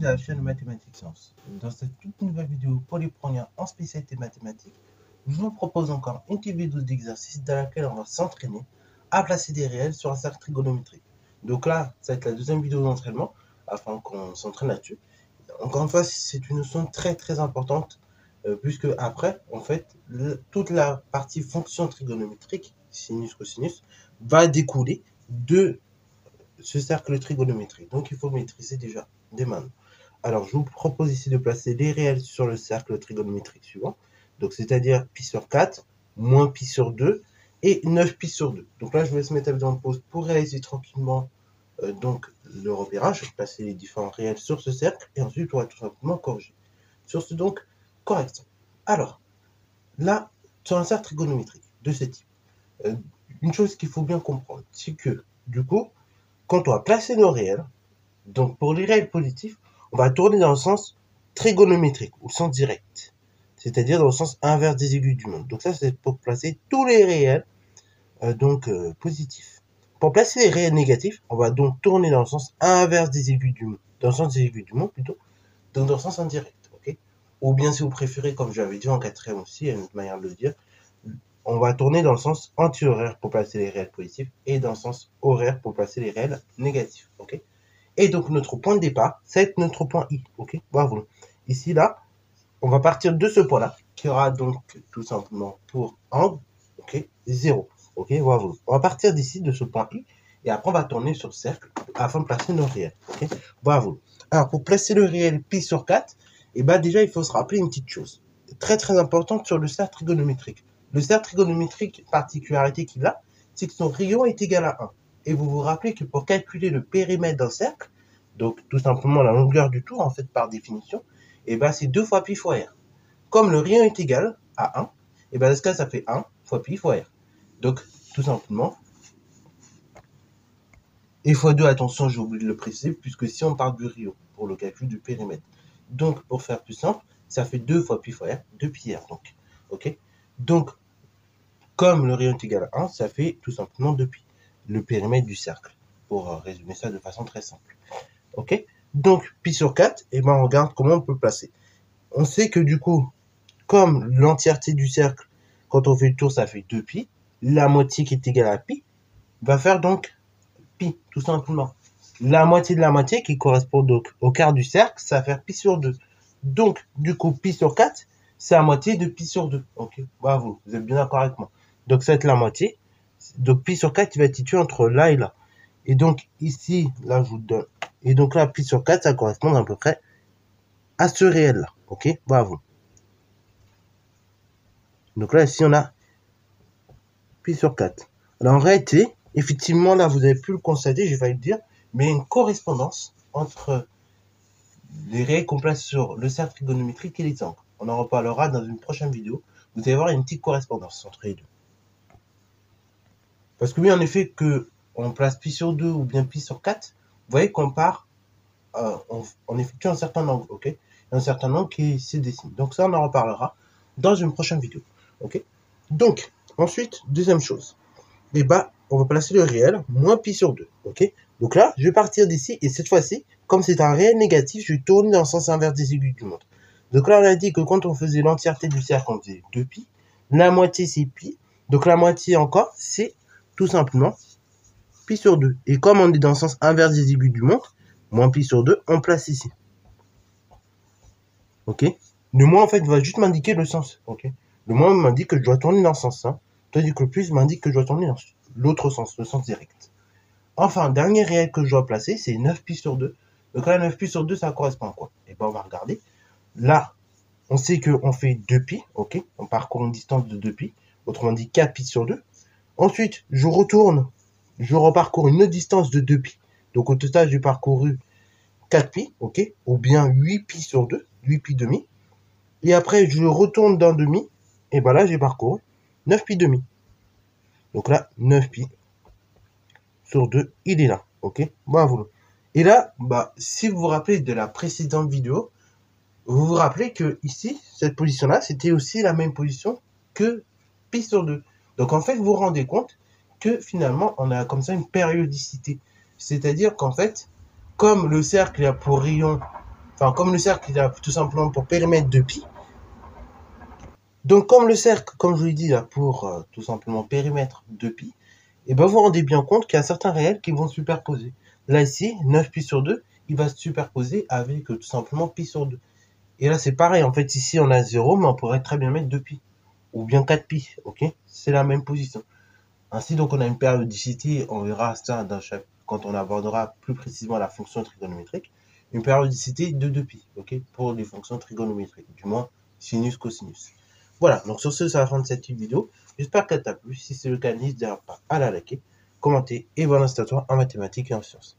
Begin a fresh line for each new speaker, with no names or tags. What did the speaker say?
de la chaîne Mathématiques Sciences. Dans cette toute nouvelle vidéo pour les premiers en spécialité mathématiques, je vous propose encore une petite vidéo d'exercice dans laquelle on va s'entraîner à placer des réels sur un cercle trigonométrique. Donc là, ça va être la deuxième vidéo d'entraînement afin qu'on s'entraîne là-dessus. Encore une fois, c'est une notion très importante puisque après, en fait, toute la partie fonction trigonométrique, sinus, cosinus, va découler de ce cercle trigonométrique. Donc, il faut le maîtriser déjà dès maintenant. Alors, je vous propose ici de placer les réels sur le cercle trigonométrique suivant. Donc, c'est-à-dire pi sur 4, moins pi sur 2 et 9 pi sur 2. Donc là, je vais laisser mettre la vidéo en pause pour réaliser tranquillement donc le repérage. Je vais placer les différents réels sur ce cercle et ensuite, on va tout simplement corriger. Sur ce, donc, correction. Alors, là, sur un cercle trigonométrique de ce type, une chose qu'il faut bien comprendre, c'est que, du coup, quand on va placer nos réels, donc pour les réels positifs, on va tourner dans le sens trigonométrique, ou sens direct, c'est-à-dire dans le sens inverse des aiguilles du monde. Donc ça, c'est pour placer tous les réels positifs. Pour placer les réels négatifs, on va donc tourner dans le sens inverse des aiguilles du monde, dans le sens des aiguilles du monde plutôt, donc dans le sens indirect, ok. Ou bien si vous préférez, comme j'avais dit en quatrième aussi, il y a une autre manière de le dire, on va tourner dans le sens anti-horaire pour placer les réels positifs et dans le sens horaire pour placer les réels négatifs, ok. Et donc notre point de départ, ça va être notre point I, ok. Bravo. Ici là, on va partir de ce point-là, qui aura donc tout simplement pour angle, ok, 0, ok. Bravo. On va partir d'ici de ce point I et après on va tourner sur le cercle afin de placer nos réels, ok. Bravo. Alors pour placer le réel pi sur 4, et ben déjà il faut se rappeler une petite chose très importante sur le cercle trigonométrique. Le cercle trigonométrique, particularité qu'il a, c'est que son rayon est égal à 1. Et vous vous rappelez que pour calculer le périmètre d'un cercle, donc tout simplement la longueur du tour, en fait, par définition, et ben c'est 2 fois pi fois r. Comme le rayon est égal à 1, et ben dans ce cas, ça fait 1 fois pi fois r. Donc, tout simplement, et fois 2, attention, j'ai oublié de le préciser, puisque si on parle du rayon pour le calcul du périmètre. Donc, pour faire plus simple, ça fait 2 fois pi fois r, 2 pi r, donc. Ok. Donc, comme le rayon est égal à 1, ça fait tout simplement 2pi, le périmètre du cercle, pour résumer ça de façon très simple. Ok. Donc, pi sur 4, et ben on regarde comment on peut placer. On sait que du coup, comme l'entièreté du cercle, quand on fait le tour, ça fait 2pi, la moitié qui est égale à pi, va faire donc pi, tout simplement. La moitié de la moitié, qui correspond donc au quart du cercle, ça va faire pi sur 2. Donc, du coup, pi sur 4, c'est la moitié de pi sur 2. Ok, bravo, vous êtes bien d'accord avec moi. Donc, ça va être la moitié. Donc, pi sur 4, il va être situé entre là et là. Et donc, ici, là, je vous donne. Et donc là, pi sur 4, ça correspond à peu près à ce réel-là. Ok, bravo. Donc là, ici, on a pi sur 4. Alors, en réalité, effectivement, là, vous avez pu le constater, j'ai failli le dire, mais il y a une correspondance entre les réels qu'on place sur le cercle trigonométrique et les angles. On en reparlera dans une prochaine vidéo. Vous allez voir une petite correspondance entre les deux. Parce que oui, en effet, que on place pi sur 2 ou bien pi sur 4, vous voyez qu'on part, on effectue un certain angle, ok, un certain angle qui se dessine. Donc ça, on en reparlera dans une prochaine vidéo, ok. Donc, ensuite, deuxième chose, et bah, on va placer le réel moins pi sur 2, ok. Donc là, je vais partir d'ici, et cette fois-ci, comme c'est un réel négatif, je vais tourner dans le sens inverse des aiguilles du monde. Donc là, on a dit que quand on faisait l'entièreté du cercle, on faisait 2pi, la moitié c'est pi, donc la moitié encore, c'est tout simplement pi sur 2. Et comme on est dans le sens inverse des aiguilles du montre, moins pi sur 2, on place ici. Ok. Le moins, en fait, va juste m'indiquer le sens. Ok. Le moins m'indique que je dois tourner dans ce sens. Tandis que le plus m'indique que je dois tourner dans l'autre sens, le sens direct. Enfin, dernier réel que je dois placer, c'est 9 pi sur 2. Donc là, 9 pi sur 2, ça correspond à quoi? Et ben, on va regarder. Là, on sait qu'on fait 2 pi. Ok. On parcourt une distance de 2 pi. Autrement dit, 4 pi sur 2. Ensuite, je reparcours une autre distance de 2 pi. Donc au total, j'ai parcouru 4 pi, ok, ou bien 8 pi sur 2, 8 pi demi. Et après, je retourne d'un demi, et ben là, j'ai parcouru 9 pi demi. Donc là, 9 pi sur 2, il est là, ok, bravo. Et là, bah, si vous vous rappelez de la précédente vidéo, vous vous rappelez que ici, cette position-là, c'était aussi la même position que pi sur 2. Donc en fait, vous vous rendez compte que finalement, on a comme ça une périodicité. C'est-à-dire qu'en fait, comme le cercle a pour rayon enfin comme le cercle il a tout simplement pour périmètre de pi. Donc comme le cercle, comme je vous l'ai dit, a pour tout simplement périmètre de pi, et ben vous vous rendez bien compte qu'il y a certains réels qui vont se superposer. Là ici, 9 pi sur 2, il va se superposer avec tout simplement pi sur 2. Et là c'est pareil, en fait ici on a 0, mais on pourrait très bien mettre 2 pi, ou bien 4 pi, ok? C'est la même position. Ainsi donc on a une périodicité, on verra ça quand on abordera plus précisément la fonction trigonométrique, une périodicité de 2 pi, ok? Pour les fonctions trigonométriques, du moins sinus, cosinus. Voilà, donc sur ce, c'est la fin de cette vidéo. J'espère qu'elle t'a plu. Si c'est le cas, n'hésite pas à la liker, commenter et balancer à toi en mathématiques et en sciences.